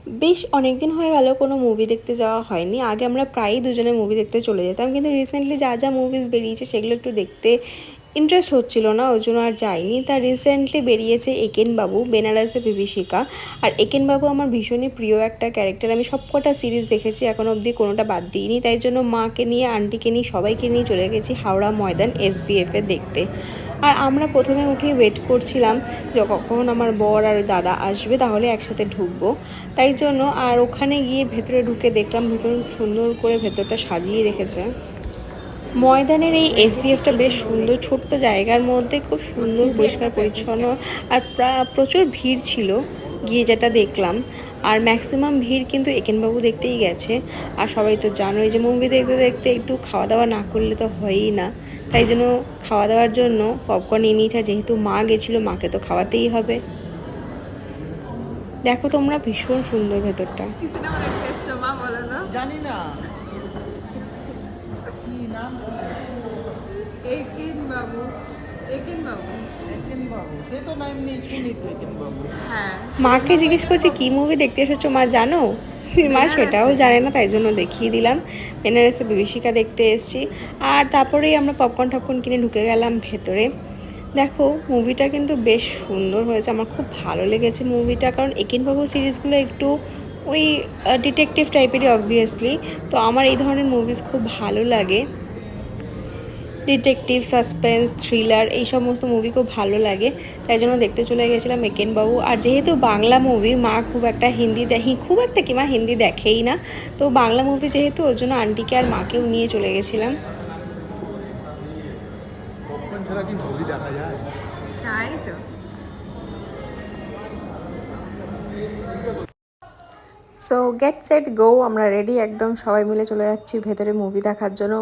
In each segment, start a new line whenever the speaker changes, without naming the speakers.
বেশ অনেক দিন হয়ে গেল কোনো মুভি দেখতে যাওয়া হয়নি। আগে আমরা প্রায়ই দুজনে মুভি দেখতে চলে যেতাম, কিন্তু রিসেন্টলি যা যা মুভিজ বেরিয়েছে সেগুলো একটু দেখতে ইন্টারেস্ট হচ্ছিল না, ওই জন্য আর যাইনি। তা রিসেন্টলি বেরিয়েছে একেন বাবু, বেনারসে বিভীষিকা। আর একেন বাবু আমার ভীষণই প্রিয় একটা ক্যারেক্টার। আমি সবকটা সিরিজ দেখেছি এখন অবধি, কোনোটা বাদ দিইনি। তাই জন্য মাকে নিয়ে, আন্টিকে নিয়ে, সবাইকে নিয়ে চলে গেছি হাওড়া ময়দান SBF-এ দেখতে। আর আমরা প্রথমে উঠে ওয়েট করছিলাম যে কখন আমার বর আর দাদা আসবে, তাহলে একসাথে ঢুকবো। তাই জন্য আর ওখানে গিয়ে ভেতরে ঢুকে দেখলাম ভেতর সুন্দর করে ভেতরটা সাজিয়ে রেখেছে। ময়দানের এই SBF-টা বেশ সুন্দর, ছোট্ট জায়গার মধ্যে খুব সুন্দর পরিষ্কার পরিচ্ছন্ন। আর প্রচুর ভিড় ছিল গিয়ে যেটা দেখলাম। আর ম্যাক্সিমাম ভিড় কিন্তু একেনবাবু দেখতেই গেছে। আর সবাই তো জানোই যে মুভি দেখতে দেখতে একটু খাওয়া দাওয়া না করলে তো হয়ই না। তাই জন্য খাওয়া দাওয়ার জন্য পপকর্ন নিয়ে নিয়েছে, যেহেতু মা গেছিলো মাকে তো খাওয়াতেই হবে। দেখো তোমরা, ভীষণ সুন্দর ভেতরটা।
জানি না কি নাম।
একেন বাবু, একেন বাবু,
একেন বাবু, সে তো নাম নেই, শুনি তো একেন বাবু।
হ্যাঁ।
মাকে জিজ্ঞেস করছি কি মুভি দেখতে এসেছো মা, জানো? মা সেটাও জানে না, তাই জন্য দেখিয়ে দিলাম। বেনারসে বিভীষিকা দেখতে এসেছি। আর তারপরেই আমরা পপকর্ন টপকর্ন কিনে ঢুকে গেলাম ভেতরে। দেখো মুভিটা কিন্তু বেশ সুন্দর হয়েছে, আমার খুব ভালো লেগেছে মুভিটা। কারণ একেনবাবু সিরিজগুলো একটু ওই ডিটেকটিভ টাইপেরই অবভিয়াসলি। তো আমার এই ধরনের মুভিজ খুব ভালো লাগে, ডিটেকটিভ, সাসপেন্স, থ্রিলার, এই সমস্ত মুভি খুব ভালো লাগে। তাই জন্য দেখতে চলে গেছিলাম একেনবাবু। আর যেহেতু বাংলা মুভি, মা খুব একটা হিন্দি খুব একটা কি মা হিন্দি দেখেই না, তো বাংলা মুভি যেহেতু, ওর জন্য আন্টিকে আর মাকেও নিয়ে চলে গেছিলাম।
পপকর্ন ছাড়া কি মুভি দেখা যায়?
তাই তো।
সো গেট সেট গো, আমরা রেডি একদম, সবাই মিলে চলে যাচ্ছি ভেতরে মুভি দেখার জন্য।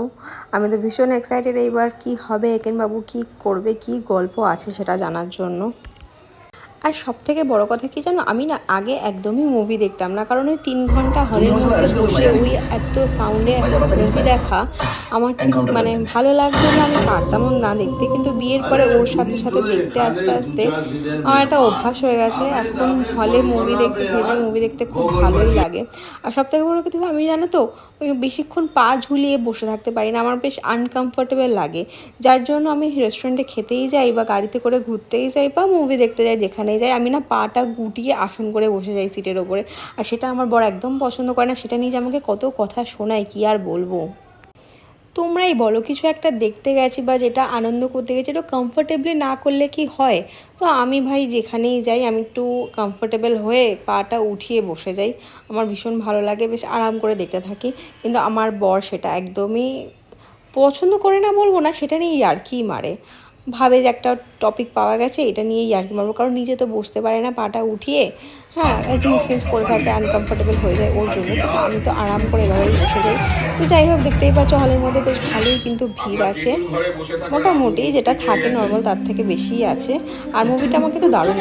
আমি তো ভীষণ এক্সাইটেড এইবার কি হবে, একেনবাবু কি করবে, কি গল্প আছে সেটা জানার জন্য। আর সব থেকে বড় কথা কি জানো, আমি না আগে একদমই মুভি দেখতাম না, কারণ ওই 3 ঘন্টা হলের মধ্যে বসে ওই এত সাউন্ডে মুভি দেখা আমার ঠিক মানে ভালো লাগতো না, আমি পারতামও না দেখতে। কিন্তু বিয়ের পরে ওর সাথে সাথে দেখতে আস্তে আস্তে আমার একটা অভ্যাস হয়ে গেছে। এখন হলে মুভি দেখতে, থিয়েটার মুভি দেখতে খুব ভালোই লাগে। আর সব থেকে বড় কথা, আমি জানো তো ওই বেশিক্ষণ পা ঝুলিয়ে বসে থাকতে পারি না, আমার বেশ আনকমফোর্টেবল লাগে। যার জন্য আমি রেস্টুরেন্টে খেতেই যাই বা গাড়িতে করে ঘুরতেই যাই বা মুভি দেখতে যাই, যেখানেই যাই আমি না পাটা গুটিয়ে আসন করে বসে যাই সিটের ওপরে। আর সেটা আমার বর একদম পছন্দ করে না, সেটা নিয়ে যে আমাকে কত কথা শোনায় কি আর বলবো। তোমরাই বলো, কিছু একটা দেখতে গেছি বা যেটা আনন্দ করতে গেছি, এটা কমফোর্টেবলি না করলে কি হয়? তো আমি ভাই যেখানেই যাই আমি একটু কমফোর্টেবল হয়ে পাটা উঠিয়ে বসে যাই, আমার ভীষণ ভালো লাগে, বেশ আরাম করে দেখতে থাকি। কিন্তু আমার বর সেটা একদমই পছন্দ করে না বলবো না, সেটা নিয়ে ইয়ার্কি মারে, ভাবে যে একটা টপিক পাওয়া গেছে এটা নিয়ে ইয়ার্কি মারবো, কারণ নিজে তো বসতে পারে না পাটা উঠিয়ে। হ্যাঁ, জিন্স ফিন্স পরে থাকে, আনকমফোর্টেবল হয়ে যায় ওর জন্য, কিন্তু আমি তো আরাম করে এভাবেই বসে যাই। তো যাই হোক, দেখতেই পাচ্ছ হলের মধ্যে বেশ ভালোই কিন্তু ভিড় আছে, মোটামুটি যেটা থাকে নর্মাল তার থেকে বেশিই আছে। আর মুভিটা আমাকে তো দারুণ